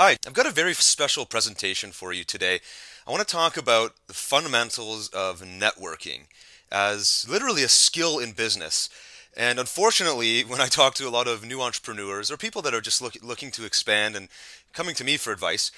Hi, I've got a very special presentation for you today. I want to talk about the fundamentals of networking as literally a skill in business. And unfortunately, when I talk to a lot of new entrepreneurs or people that are just looking to expand and coming to me for advice,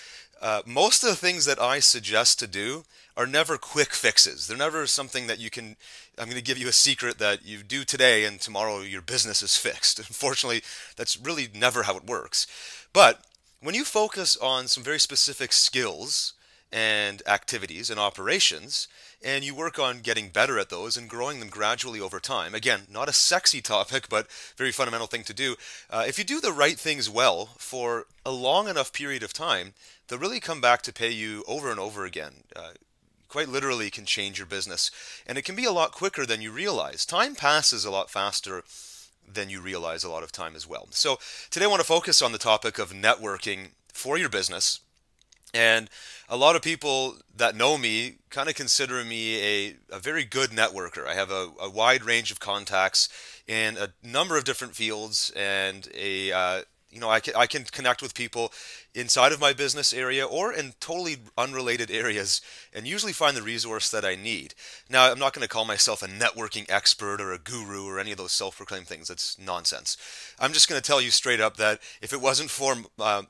most of the things that I suggest to do are never quick fixes. They're never something that I'm going to give you a secret that you do today and tomorrow your business is fixed. Unfortunately, that's really never how it works. But when you focus on some very specific skills and activities and operations, and you work on getting better at those and growing them gradually over time, again, not a sexy topic, but very fundamental thing to do. If you do the right things well for a long enough period of time, they'll really come back to pay you over and over again. Quite literally can change your business, and it can be a lot quicker than you realize. Time passes a lot faster than you realize a lot of time as well. So today I want to focus on the topic of networking for your business. And a lot of people that know me kind of consider me a very good networker. I have a wide range of contacts in a number of different fields, and I can connect with people inside of my business area or in totally unrelated areas and usually find the resource that I need. Now, I'm not going to call myself a networking expert or a guru or any of those self-proclaimed things. That's nonsense. I'm just going to tell you straight up that if it wasn't for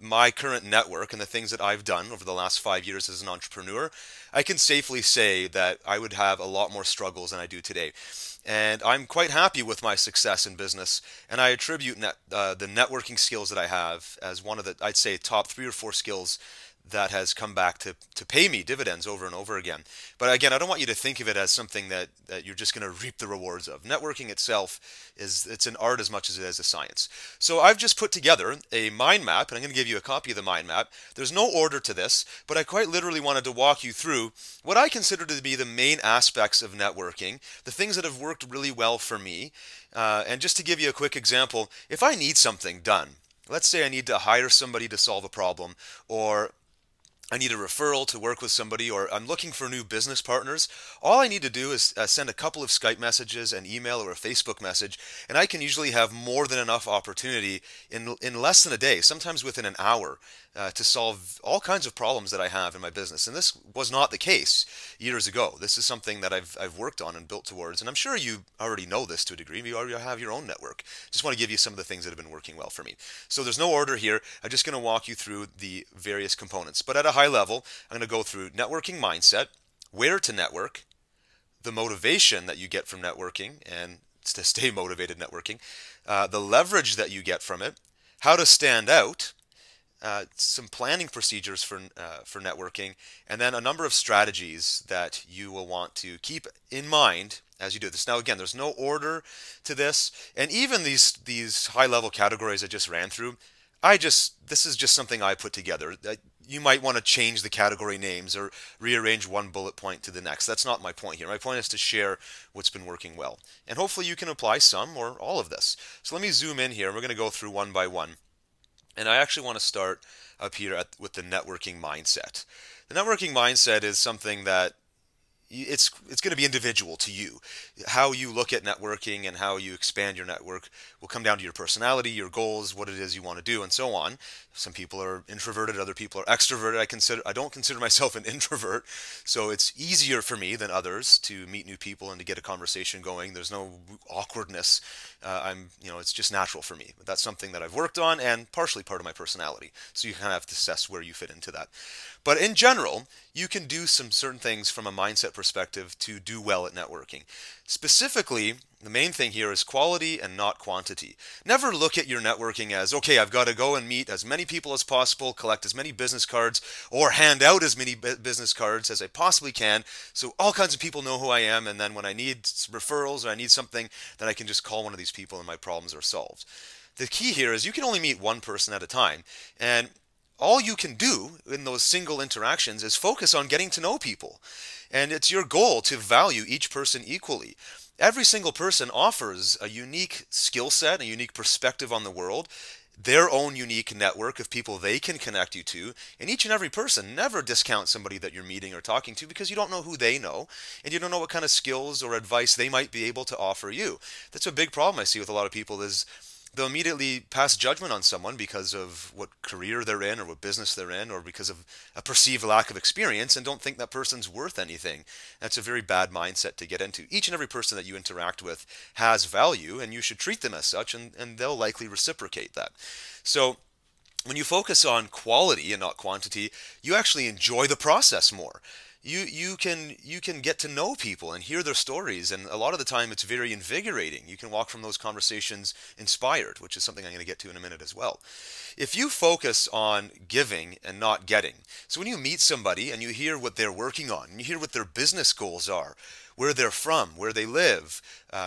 my current network and the things that I've done over the last 5 years as an entrepreneur, I can safely say that I would have a lot more struggles than I do today. And I'm quite happy with my success in business, and I attribute the networking skills that I have as one of the, I'd say, top 3 or 4 skills that has come back to pay me dividends over and over again. But again, I don't want you to think of it as something that you're just going to reap the rewards of. Networking itself it's an art as much as it is a science. So I've just put together a mind map, and I'm going to give you a copy of the mind map. There's no order to this, but I quite literally wanted to walk you through what I consider to be the main aspects of networking, the things that have worked really well for me. And just to give you a quick example, if I need something done, let's say I need to hire somebody to solve a problem, or I need a referral to work with somebody, or I'm looking for new business partners. All I need to do is send a couple of Skype messages, an email, or a Facebook message, and I can usually have more than enough opportunity in less than a day, sometimes within an hour, to solve all kinds of problems that I have in my business. And this was not the case years ago. This is something that I've worked on and built towards, and I'm sure you already know this to a degree. You already have your own network. Just want to give you some of the things that have been working well for me. So there's no order here. I'm just going to walk you through the various components. But at a high level, I'm going to go through networking mindset, where to network, the motivation that you get from networking and to stay motivated networking, the leverage that you get from it, how to stand out, some planning procedures for networking, and then a number of strategies that you will want to keep in mind as you do this. Now, again, there's no order to this, and even these high level categories I just ran through, this is just something I put together. You might want to change the category names or rearrange one bullet point to the next. That's not my point here. My point is to share what's been working well, and hopefully you can apply some or all of this. So let me zoom in here. We're going to go through one by one. And I actually want to start up here with the networking mindset. The networking mindset is something that it's going to be individual to you. How you look at networking and how you expand your network will come down to your personality, your goals, what it is you want to do, and so on. Some people are introverted, other people are extroverted. I don't consider myself an introvert, so it's easier for me than others to meet new people and to get a conversation going. There's no awkwardness. It's just natural for me. That's something that I've worked on and partially part of my personality. So you kind of have to assess where you fit into that. But in general, you can do some certain things from a mindset perspective to do well at networking. Specifically, the main thing here is quality and not quantity. Never look at your networking as, okay, I've got to go and meet as many people as possible, collect as many business cards, or hand out as many business cards as I possibly can, so all kinds of people know who I am, and then when I need referrals or I need something, then I can just call one of these people and my problems are solved. The key here is you can only meet one person at a time, and all you can do in those single interactions is focus on getting to know people. And it's your goal to value each person equally. Every single person offers a unique skill set, a unique perspective on the world, their own unique network of people they can connect you to. And each and every person, never discount somebody that you're meeting or talking to, because you don't know who they know and you don't know what kind of skills or advice they might be able to offer you. That's a big problem I see with a lot of people is they'll immediately pass judgment on someone because of what career they're in or what business they're in or because of a perceived lack of experience and don't think that person's worth anything. That's a very bad mindset to get into. Each and every person that you interact with has value and you should treat them as such, and they'll likely reciprocate that. So when you focus on quality and not quantity, you actually enjoy the process more. You can get to know people and hear their stories, and a lot of the time it's very invigorating. You can walk from those conversations inspired, which is something I'm going to get to in a minute as well. If you focus on giving and not getting, so when you meet somebody and you hear what they're working on, and you hear what their business goals are, where they're from, where they live,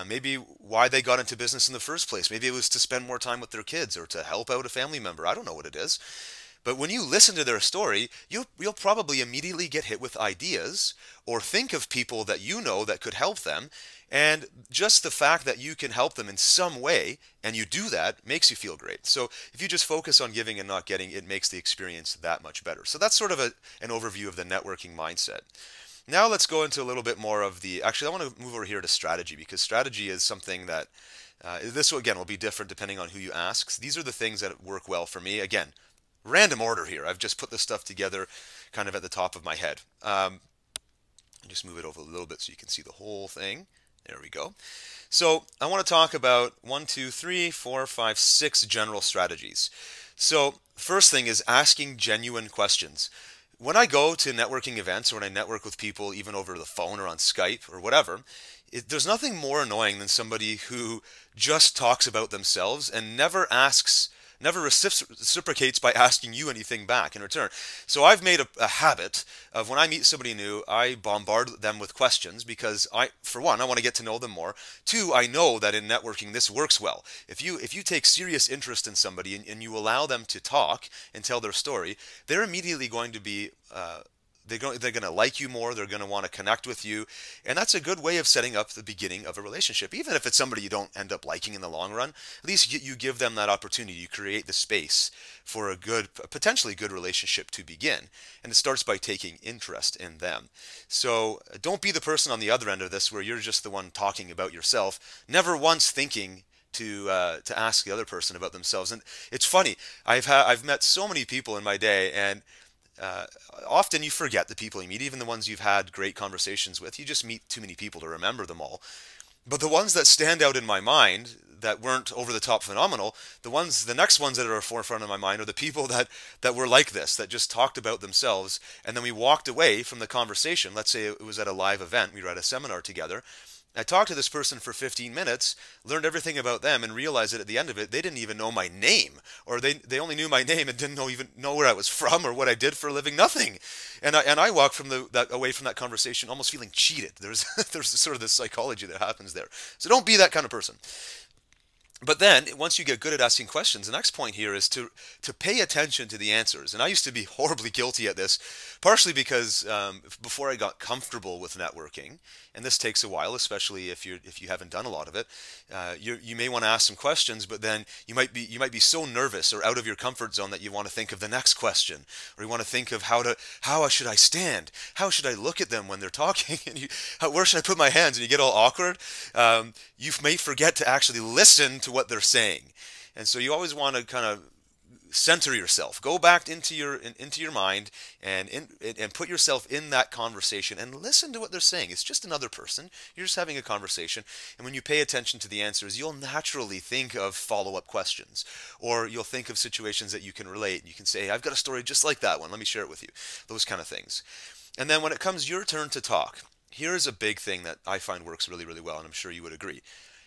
maybe why they got into business in the first place. Maybe it was to spend more time with their kids or to help out a family member. I don't know what it is. But when you listen to their story, you'll probably immediately get hit with ideas or think of people that you know that could help them. And just the fact that you can help them in some way, and you do that, makes you feel great. So if you just focus on giving and not getting, it makes the experience that much better. So that's sort of an overview of the networking mindset. Now let's go into a little bit more of the, actually I want to move over here to strategy, because strategy is something that, this again will be different depending on who you ask. These are the things that work well for me. Again, random order here. I've just put this stuff together kind of at the top of my head. Just move it over a little bit so you can see the whole thing. There we go. So I want to talk about 1, 2, 3, 4, 5, 6 general strategies. So first thing is asking genuine questions. When I go to networking events or when I network with people even over the phone or on Skype or whatever, there's nothing more annoying than somebody who just talks about themselves and never reciprocates by asking you anything back in return. So I've made a habit of when I meet somebody new, I bombard them with questions because for one, I want to get to know them more. Two, I know that in networking this works well. If you take serious interest in somebody and you allow them to talk and tell their story, they're immediately going to be they're going to like you more. They're going to want to connect with you. And that's a good way of setting up the beginning of a relationship. Even if it's somebody you don't end up liking in the long run, at least you give them that opportunity. You create the space for a potentially good relationship to begin. And it starts by taking interest in them. So don't be the person on the other end of this where you're just the one talking about yourself, never once thinking to ask the other person about themselves. And it's funny. I've met so many people in my day, and often you forget the people you meet, even the ones you've had great conversations with. You just meet too many people to remember them all. But the ones that stand out in my mind that weren't over the top phenomenal, the next ones that are forefront of my mind are the people that were like this, that just talked about themselves, and then we walked away from the conversation. Let's say it was at a live event, we were at a seminar together. I talked to this person for 15 minutes, learned everything about them, and realized that at the end of it, they didn't even know my name, or they only knew my name and didn't even know where I was from or what I did for a living. Nothing. And I walked away from that conversation almost feeling cheated. There's sort of this psychology that happens there. So don't be that kind of person. But then, once you get good at asking questions, the next point here is to pay attention to the answers. And I used to be horribly guilty at this, partially because before I got comfortable with networking, and this takes a while, especially if you haven't done a lot of it, you may want to ask some questions, but then you might be so nervous or out of your comfort zone that you want to think of the next question, or you want to think of how should I stand, how should I look at them when they're talking, and where should I put my hands, and you get all awkward. You may forget to actually listen to what they're saying. And so you always want to kind of center yourself. Go back into your mind and put yourself in that conversation and listen to what they're saying. It's just another person. You're just having a conversation. And when you pay attention to the answers, you'll naturally think of follow-up questions, or you'll think of situations that you can relate. And you can say, hey, I've got a story just like that one. Let me share it with you. Those kind of things. And then when it comes your turn to talk, here's a big thing that I find works really, really well, and I'm sure you would agree.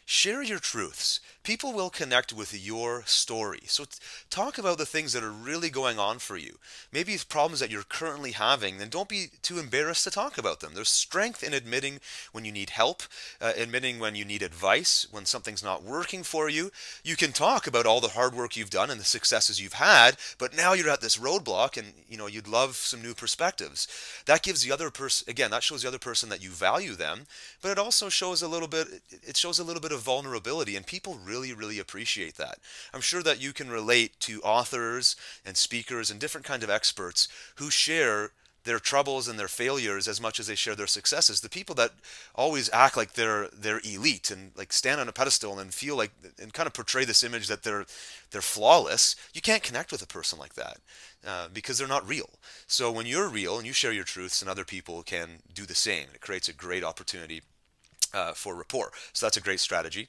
Share your truths. People will connect with your story. So talk about the things that are really going on for you. Maybe it's problems that you're currently having, then don't be too embarrassed to talk about them. There's strength in admitting when you need help, admitting when you need advice, when something's not working for you. You can talk about all the hard work you've done and the successes you've had, but now you're at this roadblock and you'd love some new perspectives. That gives the other person, again, that shows the other person that you value them, but it also shows a little bit of vulnerability, and people really, really appreciate that. I'm sure that you can relate to authors and speakers and different kinds of experts who share their troubles and their failures as much as they share their successes. The people that always act like they're elite and like stand on a pedestal and feel like and kind of portray this image that they're flawless, you can't connect with a person like that because they're not real. So when you're real and you share your truths, and other people can do the same, it creates a great opportunity for rapport. So that's a great strategy.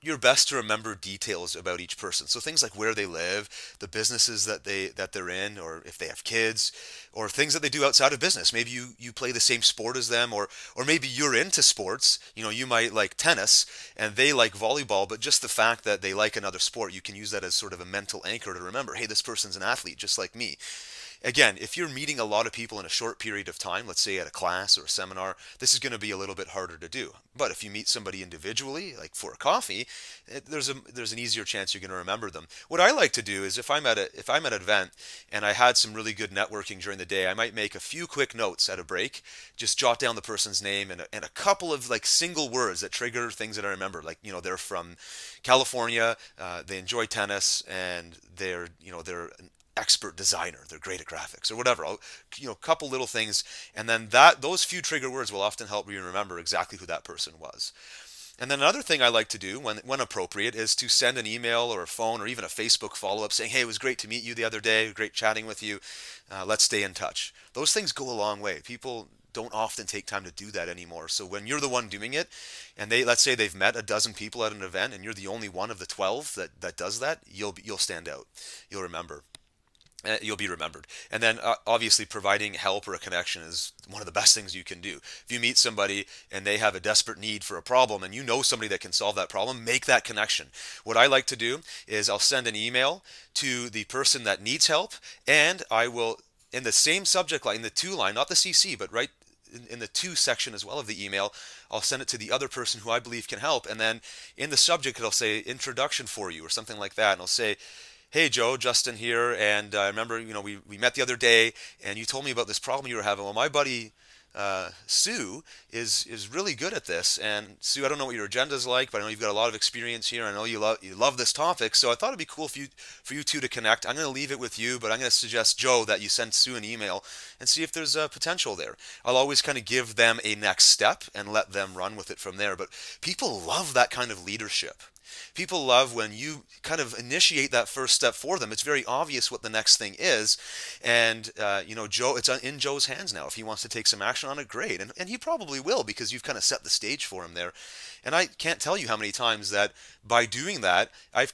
Your best to remember details about each person. So things like where they live, the businesses that they're in, or if they have kids, or things that they do outside of business. Maybe you play the same sport as them, or maybe you're into sports. You know, you might like tennis and they like volleyball, but just the fact that they like another sport, you can use that as sort of a mental anchor to remember, hey, this person's an athlete just like me. Again, if you're meeting a lot of people in a short period of time, let's say at a class or a seminar, this is going to be a little bit harder to do. But if you meet somebody individually, like for a coffee, there's an easier chance you're going to remember them. What I like to do is if I'm at an event and I had some really good networking during the day, I might make a few quick notes at a break, just jot down the person's name and a couple of like single words that trigger things that I remember. Like, you know, they're from California, they enjoy tennis, and they're an expert designer, they're great at graphics or whatever. Couple little things, and then those few trigger words will often help you remember exactly who that person was. And then another thing I like to do when appropriate is to send an email or a phone or even a Facebook follow-up saying, hey, it was great to meet you the other day, great chatting with you, let's stay in touch. Those things go a long way. People don't often take time to do that anymore. So when you're the one doing it, and let's say they've met a dozen people at an event and you're the only one of the 12 that does that, you'll stand out. You'll be remembered. And then obviously providing help or a connection is one of the best things you can do. If you meet somebody and they have a desperate need for a problem and you know somebody that can solve that problem, make that connection. What I like to do is I'll send an email to the person that needs help, and I will, in the same subject line, the to line, not the CC, but right in the to section as well of the email, I'll send it to the other person who I believe can help. And then in the subject, it'll say introduction for you or something like that. And I'll say, hey Joe, Justin here, and I remember, we met the other day, and you told me about this problem you were having. Well, my buddy Sue is really good at this, and Sue, I don't know what your agenda is like, but I know you've got a lot of experience here. I know you love this topic, so I thought it'd be cool for you two to connect. I'm going to leave it with you, but I'm going to suggest, Joe, that you send Sue an email and see if there's a potential there. I'll always kind of give them a next step and let them run with it from there. But people love that kind of leadership. People love when you kind of initiate that first step for them. It's very obvious what the next thing is, and Joe, it's in Joe's hands now. If he wants to take some action on it, great, and he probably will, because you've kind of set the stage for him there. And I can't tell you how many times that by doing that, I've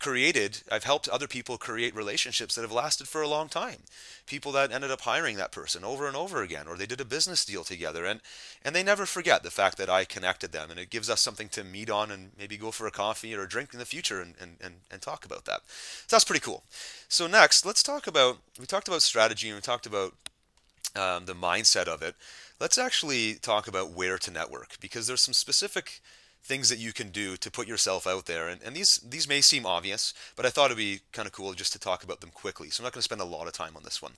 helped other people create relationships that have lasted for a long time. People that ended up hiring that person over and over again, or they did a business deal together, and they never forget the fact that I connected them, and it gives us something to meet on and maybe go for a coffee or a drink in the future and talk about that. So that's pretty cool. So next, we talked about strategy, and we talked about the mindset of it. Let's actually talk about where to network, because there's some specific things that you can do to put yourself out there. And these may seem obvious, but I thought it'd be kind of cool just to talk about them quickly. So I'm not going to spend a lot of time on this one.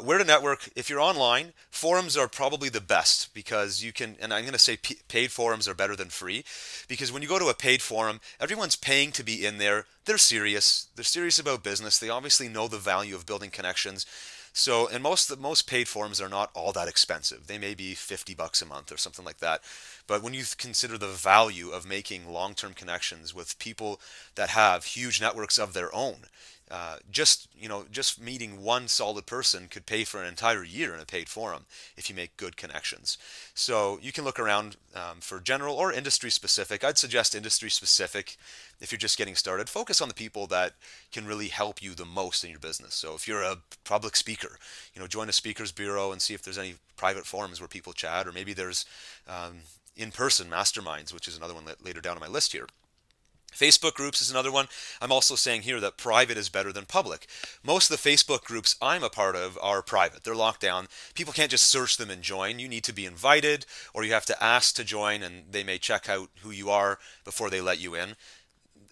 Where to network, if you're online, forums are probably the best, because you can, and I'm going to say paid forums are better than free, because when you go to a paid forum, everyone's paying to be in there. They're serious. They're serious about business. They obviously know the value of building connections. So, and most paid forums are not all that expensive. They may be $50 a month or something like that. But when you consider the value of making long-term connections with people that have huge networks of their own, just meeting one solid person could pay for an entire year in a paid forum if you make good connections. So you can look around for general or industry specific. I'd suggest industry specific if you're just getting started. Focus on the people that can really help you the most in your business. So if you're a public speaker, join a speakers bureau and see if there's any private forums where people chat, or maybe there's in-person masterminds, which is another one later down on my list here. Facebook groups is another one. I'm also saying here that private is better than public. Most of the Facebook groups I'm a part of are private. They're locked down. People can't just search them and join. You need to be invited, or you have to ask to join, and they may check out who you are before they let you in.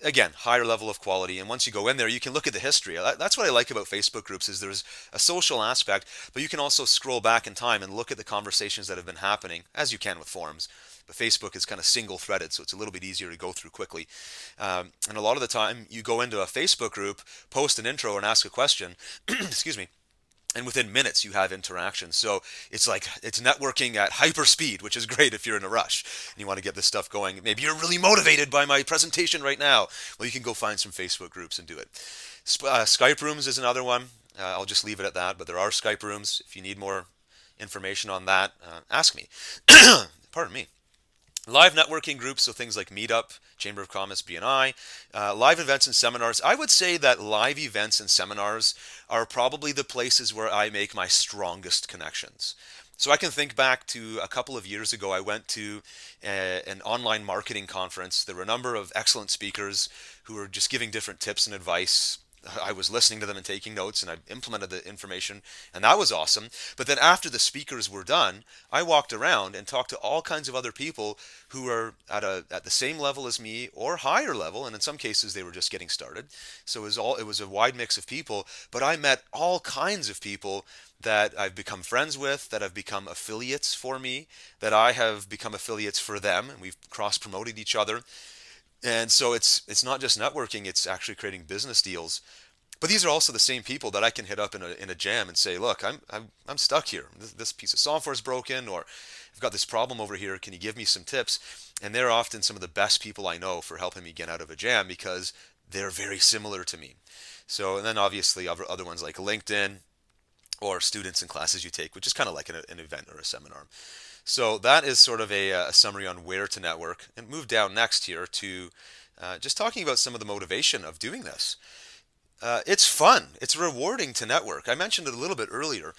Again, higher level of quality, and once you go in there, you can look at the history. That's what I like about Facebook groups, is there's a social aspect, but you can also scroll back in time and look at the conversations that have been happening, as you can with forums. But Facebook is kind of single-threaded, so it's a little bit easier to go through quickly. And a lot of the time, you go into a Facebook group, post an intro, and ask a question, excuse me, and within minutes you have interaction. So it's like it's networking at hyper speed, which is great if you're in a rush and you want to get this stuff going. Maybe you're really motivated by my presentation right now. Well, you can go find some Facebook groups and do it. Skype rooms is another one. I'll just leave it at that, but there are Skype rooms. If you need more information on that, ask me. Pardon me. Live networking groups, so things like Meetup, Chamber of Commerce, BNI, live events and seminars. I would say that live events and seminars are probably the places where I make my strongest connections. So I can think back to a couple of years ago, I went to an online marketing conference. There were a number of excellent speakers who were just giving different tips and advice. I was listening to them and taking notes, and I implemented the information, and that was awesome. But then after the speakers were done, I walked around and talked to all kinds of other people who are at the same level as me or higher level, and in some cases they were just getting started. So it was a wide mix of people, but I met all kinds of people that I've become friends with, that have become affiliates for me, that I have become affiliates for them, and we've cross-promoted each other. And so it's not just networking, it's actually creating business deals. But these are also the same people that I can hit up in a jam and say, look, I'm stuck here. This piece of software is broken, or I've got this problem over here. Can you give me some tips? And they're often some of the best people I know for helping me get out of a jam because they're very similar to me. So, and then obviously other ones like LinkedIn or students and classes you take, which is kind of like an event or a seminar. So that is sort of a summary on where to network. And move down next here to just talking about some of the motivation of doing this. It's fun. It's rewarding to network. I mentioned it a little bit earlier,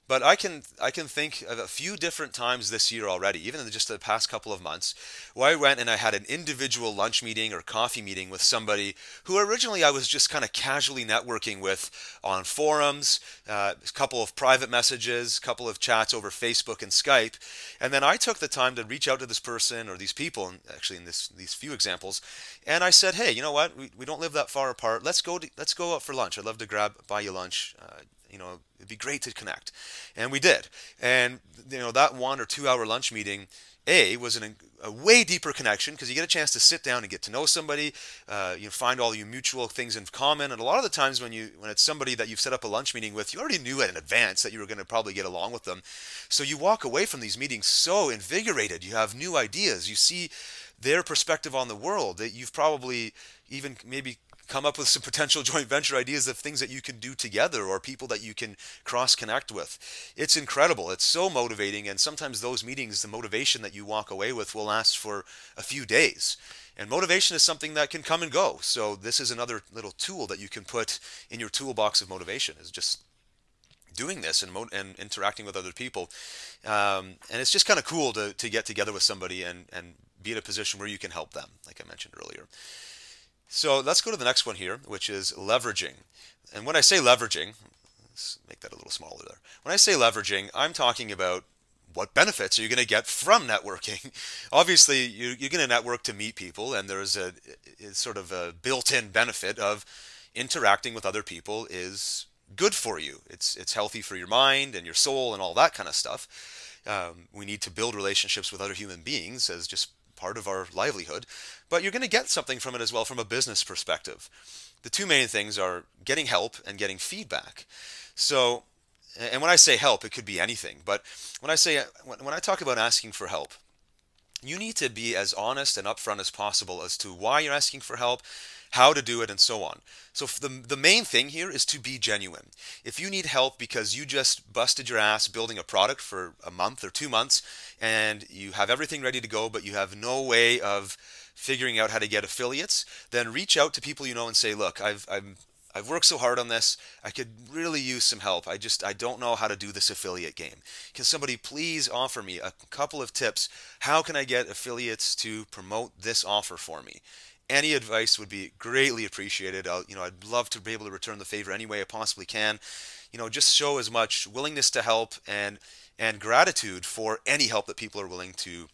but I can think of a few different times this year already, even in just the past couple of months, where I went and I had an individual lunch meeting or coffee meeting with somebody who originally I was just kind of casually networking with on forums, a couple of private messages, a couple of chats over Facebook and Skype, and then I took the time to reach out to this person or these people, and actually in these few examples, and I said, hey, you know what? We don't live that far apart. Let's go out for lunch. I'd love to buy you lunch. It'd be great to connect. And we did. And, that 1 or 2 hour lunch meeting, was a way deeper connection because you get a chance to sit down and get to know somebody, find all your mutual things in common. And a lot of the times when it's somebody that you've set up a lunch meeting with, you already knew in advance that you were going to probably get along with them. So you walk away from these meetings so invigorated. You have new ideas. You see their perspective on the world that you've probably even maybe come up with some potential joint venture ideas of things that you can do together or people that you can cross connect with. It's incredible. It's so motivating, and sometimes those meetings, the motivation that you walk away with will last for a few days. And motivation is something that can come and go. So this is another little tool that you can put in your toolbox of motivation, is just doing this and interacting with other people. And it's just kind of cool to get together with somebody and be in a position where you can help them, like I mentioned earlier. So let's go to the next one here, which is leveraging. And when I say leveraging, let's make that a little smaller there. When I say leveraging, I'm talking about what benefits are you going to get from networking. Obviously, you're going to network to meet people, and there's a sort of a built-in benefit of interacting with other people is good for you. It's healthy for your mind and your soul and all that kind of stuff. We need to build relationships with other human beings as just part of our livelihood, but you're going to get something from it as well from a business perspective. The two main things are getting help and getting feedback. So, and when I say help, it could be anything, but when I talk about asking for help, you need to be as honest and upfront as possible as to why you're asking for help, how to do it, and so on. So the main thing here is to be genuine. If you need help because you just busted your ass building a product for a month or 2 months and you have everything ready to go, but you have no way of figuring out how to get affiliates, then reach out to people you know and say, look, I've worked so hard on this. I could really use some help. I don't know how to do this affiliate game. Can somebody please offer me a couple of tips? How can I get affiliates to promote this offer for me? Any advice would be greatly appreciated. I'd love to be able to return the favor any way I possibly can. Just show as much willingness to help and gratitude for any help that people are willing to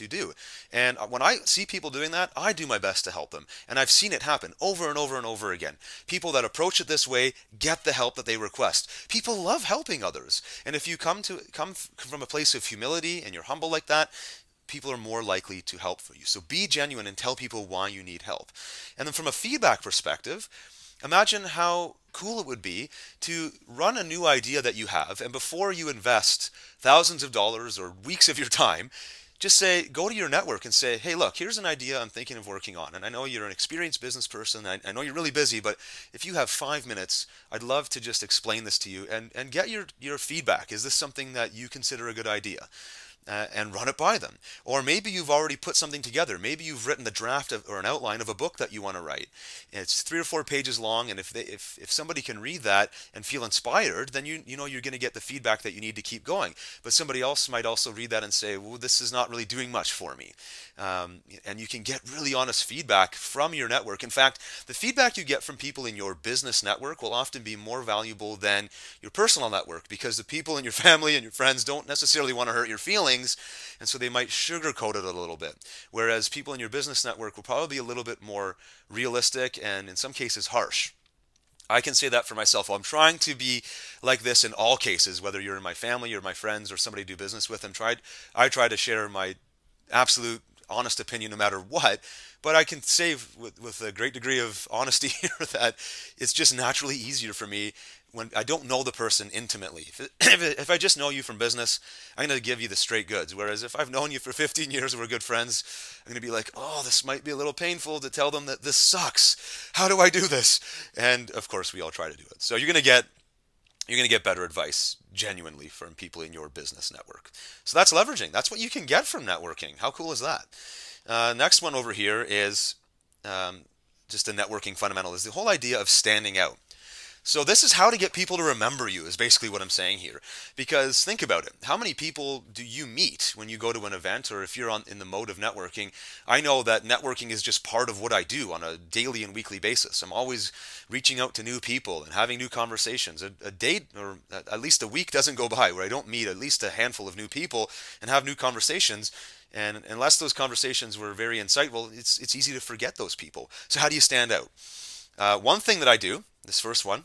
do. And when I see people doing that, I do my best to help them. And I've seen it happen over and over and over again. People that approach it this way get the help that they request. People love helping others. And if you come from a place of humility and you're humble like that, people are more likely to help for you. So be genuine and tell people why you need help. And then from a feedback perspective, Imagine how cool it would be to run a new idea that you have, and before you invest thousands of dollars or weeks of your time, just say, go to your network and say, hey, look, here's an idea I'm thinking of working on. And I know you're an experienced business person. I know you're really busy, but if you have 5 minutes, I'd love to just explain this to you and get your feedback. Is this something that you consider a good idea? And run it by them. Or maybe you've already put something together. Maybe you've written the draft of, or an outline of a book that you want to write. And it's 3 or 4 pages long, and if somebody can read that and feel inspired, then you know you're going to get the feedback that you need to keep going. But somebody else might also read that and say, well, this is not really doing much for me. And you can get really honest feedback from your network. In fact, the feedback you get from people in your business network will often be more valuable than your personal network, because the people in your family and your friends don't necessarily want to hurt your feelings, and so they might sugarcoat it a little bit. Whereas people in your business network will probably be a little bit more realistic and in some cases harsh. I can say that for myself. I'm trying to be like this in all cases, whether you're in my family or my friends or somebody I do business with. I try to share my absolute honest opinion no matter what. But I can say with a great degree of honesty here that it's just naturally easier for me when I don't know the person intimately. If I just know you from business, I'm going to give you the straight goods. Whereas if I've known you for 15 years and we're good friends, I'm going to be like, oh, this might be a little painful to tell them that this sucks. How do I do this? And of course, we all try to do it. So you're going to get better advice genuinely from people in your business network. So that's leveraging. That's what you can get from networking. How cool is that? Next one over here is just a networking fundamental, is the whole idea of standing out. So this is how to get people to remember you, is basically what I'm saying here. Because think about it. How many people do you meet when you go to an event, or if you're in the mode of networking? I know that networking is just part of what I do on a daily and weekly basis. I'm always reaching out to new people and having new conversations. A day, or at least a week, doesn't go by where I don't meet at least a handful of new people and have new conversations. And unless those conversations were very insightful, it's easy to forget those people. So how do you stand out? One thing that I do, this first one,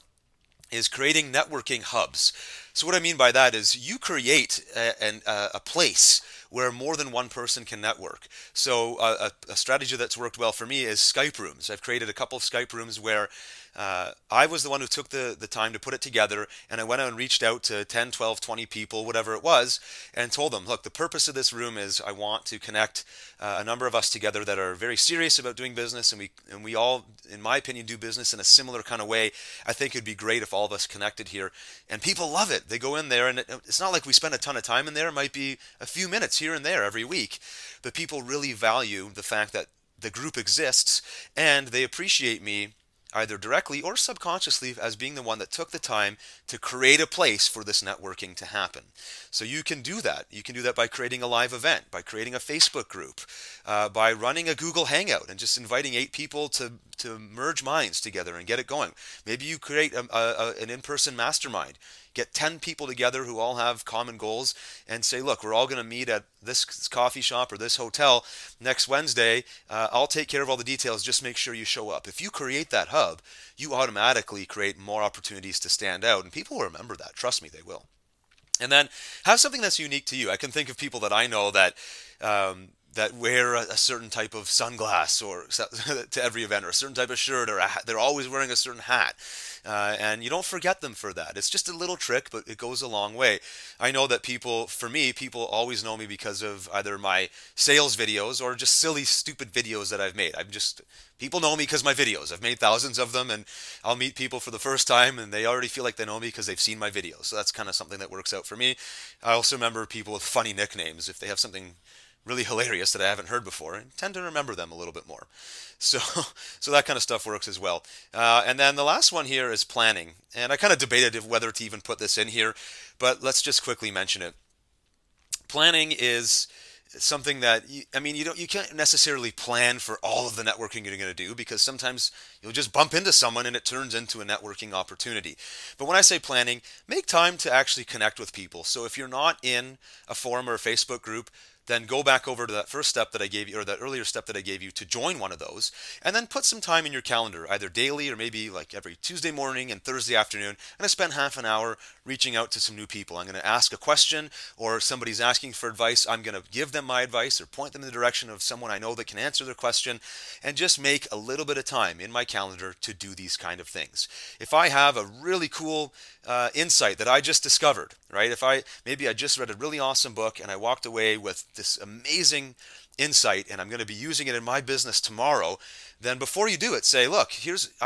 is creating networking hubs. So what I mean by that is you create a place where more than one person can network. So a strategy that's worked well for me is Skype rooms. I've created a couple of Skype rooms where I was the one who took the time to put it together, and I went out and reached out to 10, 12, 20 people, whatever it was, and told them, look, the purpose of this room is I want to connect a number of us together that are very serious about doing business, and we all, in my opinion, do business in a similar kind of way. I think it'd be great if all of us connected here. And people love it. They go in there, and it's not like we spend a ton of time in there. It might be a few minutes here and there every week, but people really value the fact that the group exists, and they appreciate me either directly or subconsciously as being the one that took the time to create a place for this networking to happen. So you can do that. You can do that by creating a live event, by creating a Facebook group, by running a Google Hangout and just inviting 8 people to merge minds together and get it going. Maybe you create an in-person mastermind. Get 10 people together who all have common goals and say, look, we're all going to meet at this coffee shop or this hotel next Wednesday. I'll take care of all the details. Just make sure you show up. If you create that hub, you automatically create more opportunities to stand out, and people will remember that. Trust me, they will. And then have something that's unique to you. I can think of people that I know that that wear a certain type of sunglass or to every event, or a certain type of shirt, or they're always wearing a certain hat. And you don't forget them for that. It's just a little trick, but it goes a long way. I know that for me, people always know me because of either my sales videos or just silly, stupid videos that I've made. People know me because of my videos. I've made thousands of them, and I'll meet people for the first time, and they already feel like they know me because they've seen my videos. So that's kind of something that works out for me. I also remember people with funny nicknames. If they have something really hilarious that I haven't heard before, and tend to remember them a little bit more. So, so that kind of stuff works as well. And then the last one here is planning. And I kind of debated whether to even put this in here, but let's just quickly mention it. Planning is something that you can't necessarily plan for all of the networking you're going to do, because sometimes you'll just bump into someone and it turns into a networking opportunity. But when I say planning, make time to actually connect with people. So if you're not in a forum or a Facebook group, then go back over to that first step that I gave you, or that earlier step that I gave you, to join one of those, and then put some time in your calendar, either daily or maybe like every Tuesday morning and Thursday afternoon, and I spend half an hour reaching out to some new people. I'm going to ask a question, or somebody's asking for advice. I'm going to give them my advice or point them in the direction of someone I know that can answer their question, and just make a little bit of time in my calendar to do these kind of things. If I have a really cool insight that I just discovered, right? If maybe I just read a really awesome book and I walked away with this amazing insight, and I'm going to be using it in my business tomorrow, then before you do it, say, look,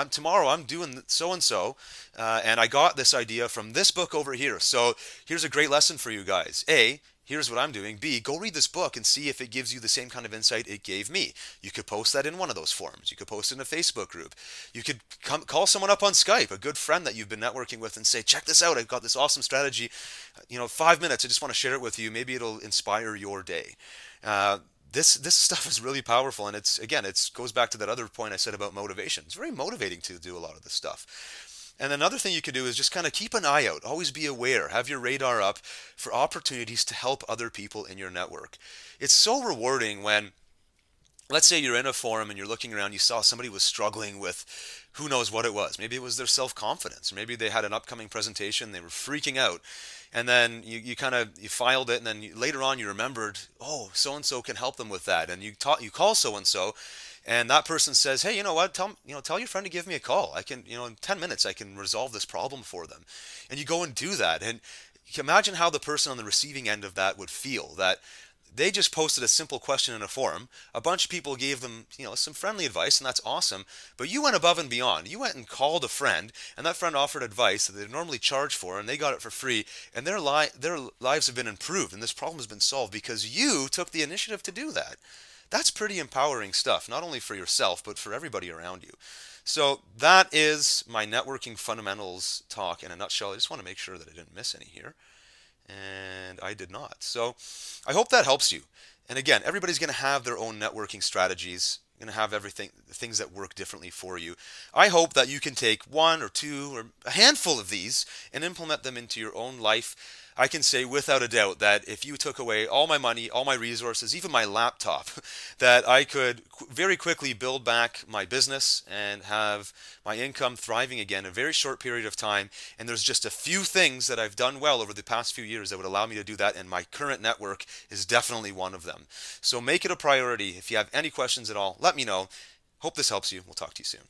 tomorrow I'm doing so and so, and I got this idea from this book over here. So here's a great lesson for you guys. A, here's what I'm doing. B, go read this book and see if it gives you the same kind of insight it gave me. You could post that in one of those forums. You could post it in a Facebook group. You could call someone up on Skype, a good friend that you've been networking with, and say, check this out. I've got this awesome strategy. 5 minutes. I just want to share it with you. Maybe it'll inspire your day. This stuff is really powerful, and it goes back to that other point I said about motivation. It's very motivating to do a lot of this stuff. And another thing you can do is just kind of keep an eye out. Always be aware. Have your radar up for opportunities to help other people in your network. It's so rewarding when, let's say you're in a forum and you're looking around, you saw somebody was struggling with who knows what it was. Maybe it was their self-confidence, or maybe they had an upcoming presentation, they were freaking out. And then you filed it, and then later on you remembered, oh, so-and-so can help them with that. And you call so-and-so, and that person says, hey, you know what, tell your friend to give me a call. I can, in 10 minutes I can resolve this problem for them. And you go and do that. And you can imagine how the person on the receiving end of that would feel, that they just posted a simple question in a forum. A bunch of people gave them, some friendly advice, and that's awesome. But you went above and beyond. You went and called a friend, and that friend offered advice that they'd normally charge for, and they got it for free. And their lives have been improved, and this problem has been solved because you took the initiative to do that. That's pretty empowering stuff, not only for yourself, but for everybody around you. So that is my networking fundamentals talk in a nutshell. I just want to make sure that I didn't miss any here. And I did not. So I hope that helps you. And again, everybody's going to have their own networking strategies, going to have things that work differently for you. I hope that you can take one or two or a handful of these and implement them into your own life. I can say without a doubt that if you took away all my money, all my resources, even my laptop, that I could very quickly build back my business and have my income thriving again in a very short period of time. And there's just a few things that I've done well over the past few years that would allow me to do that, and my current network is definitely one of them. So make it a priority. If you have any questions at all, let me know. Hope this helps you. We'll talk to you soon.